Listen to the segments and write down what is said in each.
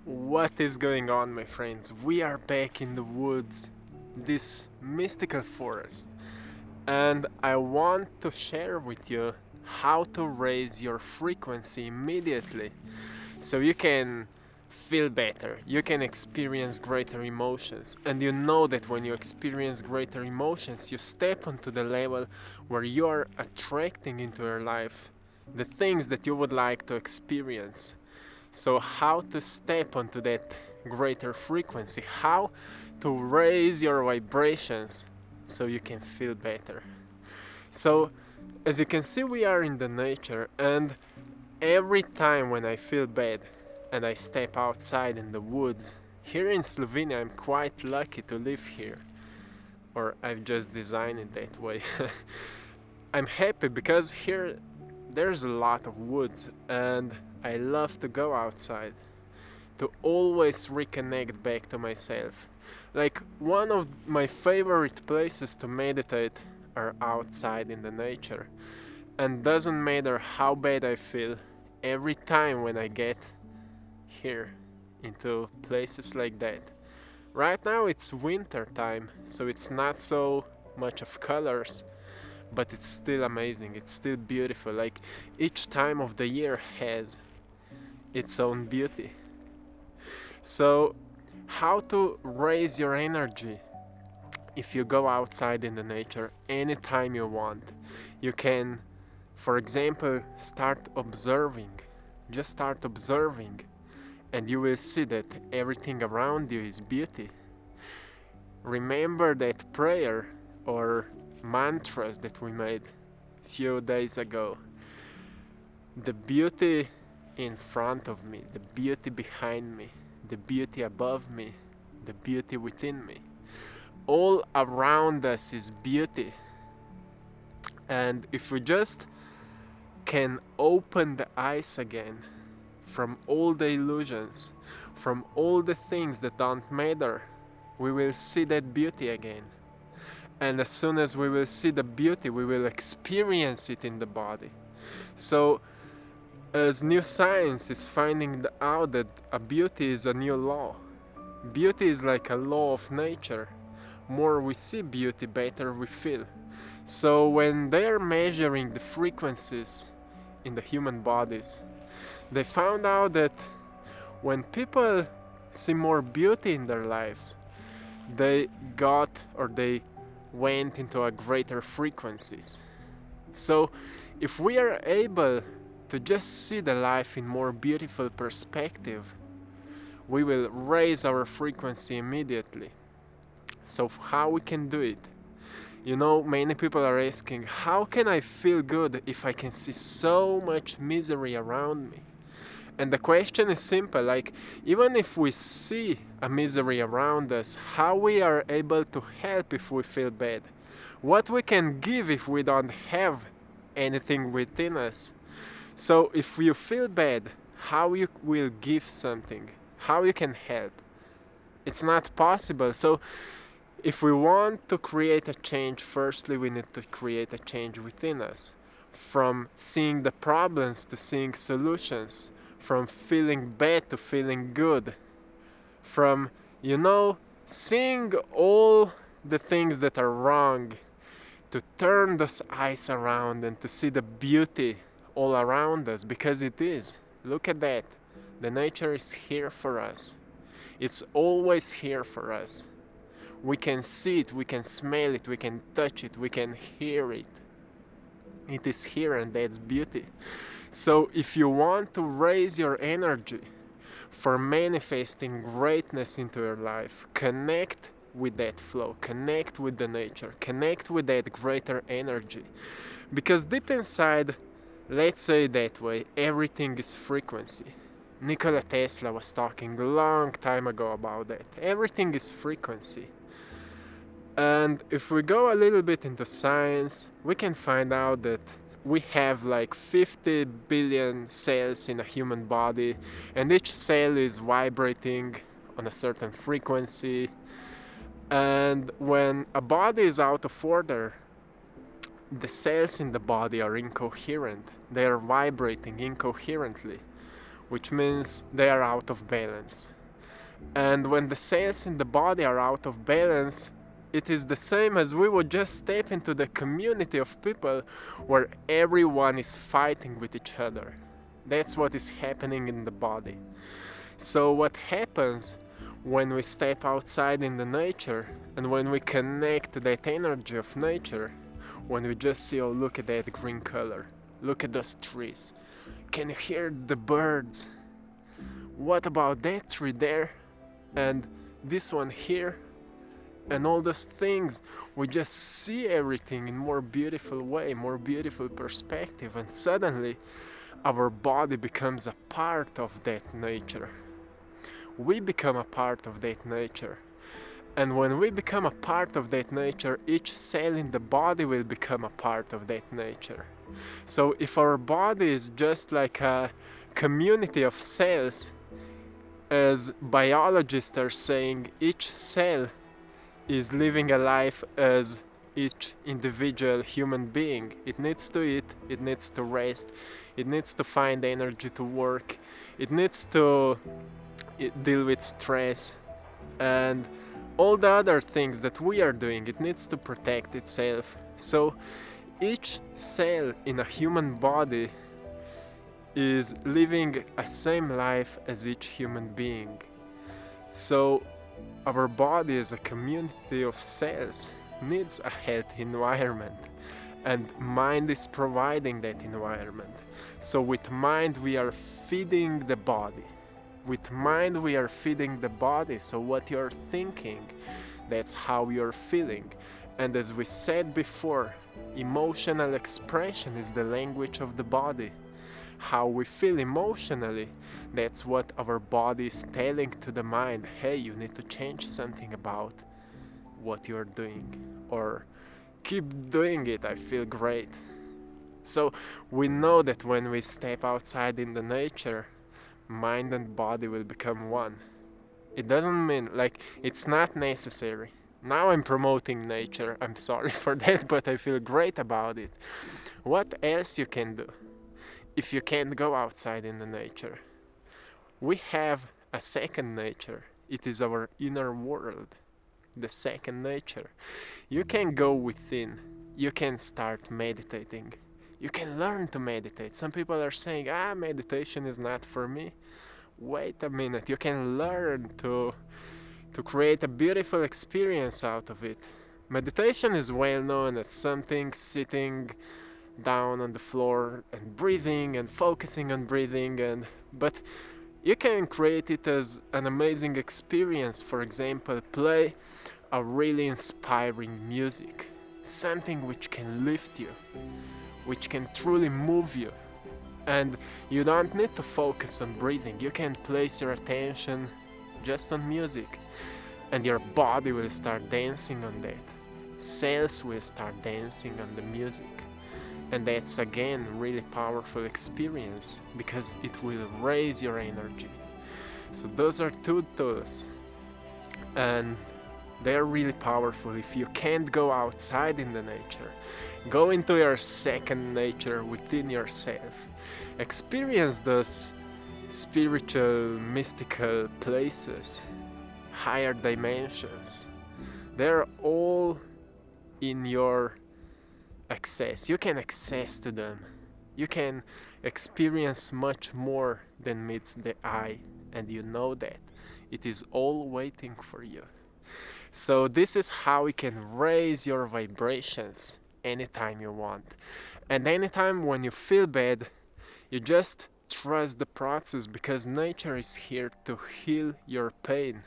What is going on, my friends? We are back in the woods, this mystical forest, and I want to share with you how to raise your frequency immediately so you can feel better, you can experience greater emotions, and you know that when you experience greater emotions, you step onto the level where you are attracting into your life the things that you would like to experience. So, how to step onto that greater frequency, how to raise your vibrations so you can feel better. So, as you can see, we are in the nature, and every time when I feel bad and I step outside in the woods, here in Slovenia, I'm quite lucky to live here, or I've just designed it that way. I'm happy because here there's a lot of woods and I love to go outside to always reconnect back to myself. Like one of my favorite places to meditate are outside in the nature. And doesn't matter how bad I feel, every time when I get here into places like that. Right now it's winter time, so it's not so much of colors, but it's still amazing, it's still beautiful. Like each time of the year has its own beauty. So, how to raise your energy? If you go outside in the nature anytime you want, you can, for example, start observing. Just start observing, and you will see that everything around you is beauty. Remember that prayer or mantras that we made a few days ago. The beauty in front of me, the beauty behind me, the beauty above me, the beauty within me. All around us is beauty. And if we just can open the eyes again from all the illusions, from all the things that don't matter, we will see that beauty again. And as soon as we will see the beauty, we will experience it in the body. So, as new science is finding out that a beauty is a new law. Beauty is like a law of nature. More we see beauty, better we feel. So when they are measuring the frequencies in the human bodies, they found out that when people see more beauty in their lives, they got or they went into a greater frequencies. So if we are able to just see the life in more beautiful perspective, we will raise our frequency immediately. So how we can do it? You know, many people are asking, how can I feel good if I can see so much misery around me? And the question is simple, like even if we see a misery around us, how we are able to help if we feel bad? What we can give if we don't have anything within us? So if you feel bad, how you will give something? How you can help? It's not possible. So if we want to create a change, firstly we need to create a change within us. From seeing the problems to seeing solutions. From feeling bad to feeling good. From, seeing all the things that are wrong to turn those eyes around and to see the beauty all around us, because it is. Look at that. The nature is here for us. It's always here for us. We can see it, we can smell it, we can touch it, we can hear it. It is here, and that's beauty. So if you want to raise your energy for manifesting greatness into your life, connect with that flow, connect with the nature, connect with that greater energy. Because deep inside, let's say that way, everything is frequency. Nikola Tesla was talking a long time ago about that. Everything is frequency. And if we go a little bit into science, we can find out that we have like 50 billion cells in a human body, and each cell is vibrating on a certain frequency. And when a body is out of order, the cells in the body are incoherent. They are vibrating incoherently. which means they are out of balance. And when the cells in the body are out of balance, it is the same as we would just step into the community of people where everyone is fighting with each other. That's what is happening in the body. So what happens when we step outside in the nature and when we connect to that energy of nature, when we just see, oh, look at that green color, look at those trees, can you hear the birds? What about that tree there and this one here? And all those things, we just see everything in more beautiful way, more beautiful perspective, and suddenly our body becomes a part of that nature. We become a part of that nature. And when we become a part of that nature, each cell in the body will become a part of that nature. So if our body is just like a community of cells, as biologists are saying, each cell is living a life as each individual human being. It needs to eat, it needs to rest, it needs to find energy to work, it needs to deal with stress and all the other things that we are doing. It needs to protect itself. So each cell in a human body is living a same life as each human being. So our body as a community of cells needs a healthy environment, and mind is providing that environment. So with mind we are feeding the body. With mind we are feeding the body. So what you're thinking, that's how you're feeling. And as we said before, emotional expression is the language of the body. How we feel emotionally, that's what our body is telling to the mind. Hey, you need to change something about what you're doing, or keep doing it, I feel great. So we know that when we step outside in the nature, mind and body will become one. It doesn't mean, like, it's not necessary. Now I'm promoting nature, I'm sorry for that, but I feel great about it. What else you can do if you can't go outside in the nature? We have a second nature. It is our inner world, the second nature. You can go within. You can start meditating. You can learn to meditate. Some people are saying, meditation is not for me. Wait a minute, you can learn to create a beautiful experience out of it. Meditation is well known as something sitting down on the floor and breathing and focusing on breathing, but you can create it as an amazing experience. For example, play a really inspiring music, something which can lift you, which can truly move you. And you don't need to focus on breathing. You can place your attention just on music, and your body will start dancing on that. Cells will start dancing on the music. And that's again really powerful experience because it will raise your energy. So those are two tools, and they're really powerful. If you can't go outside in the nature, go into your second nature within yourself. Experience those spiritual, mystical places, higher dimensions. They're all in your access. You can access to them. You can experience much more than meets the eye, and you know that. It is all waiting for you. So this is how you can raise your vibrations anytime you want. And anytime when you feel bad, you just trust the process, because nature is here to heal your pain.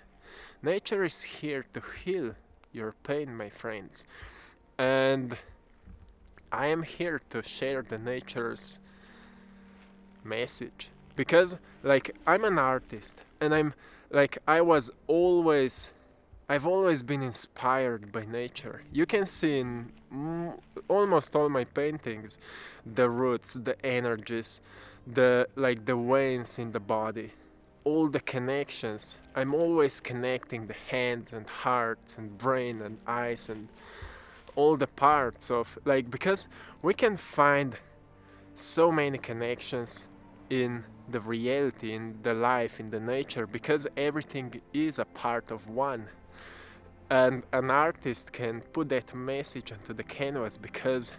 Nature is here to heal your pain, my friends. And I am here to share the nature's message, because I'm an artist, and I've always been inspired by nature. You can see in almost all my paintings the roots, the energies, the veins in the body, all the connections. I'm always connecting the hands and hearts and brain and eyes and all the parts of, because we can find so many connections in the reality, in the life, in the nature, because everything is a part of one. And an artist can put that message onto the canvas because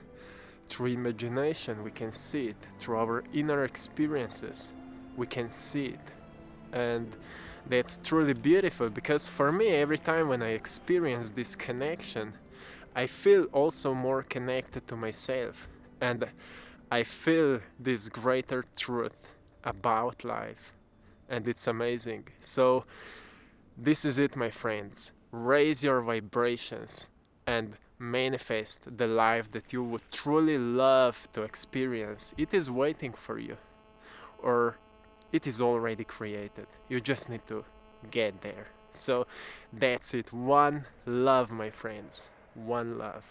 through imagination we can see it, through our inner experiences we can see it. And that's truly beautiful, because for me, every time when I experience this connection, I feel also more connected to myself, and I feel this greater truth about life, and it's amazing. So this is it, my friends. Raise your vibrations and manifest the life that you would truly love to experience. It is waiting for you, or it is already created. You just need to get there. So that's it. One love, my friends. One love.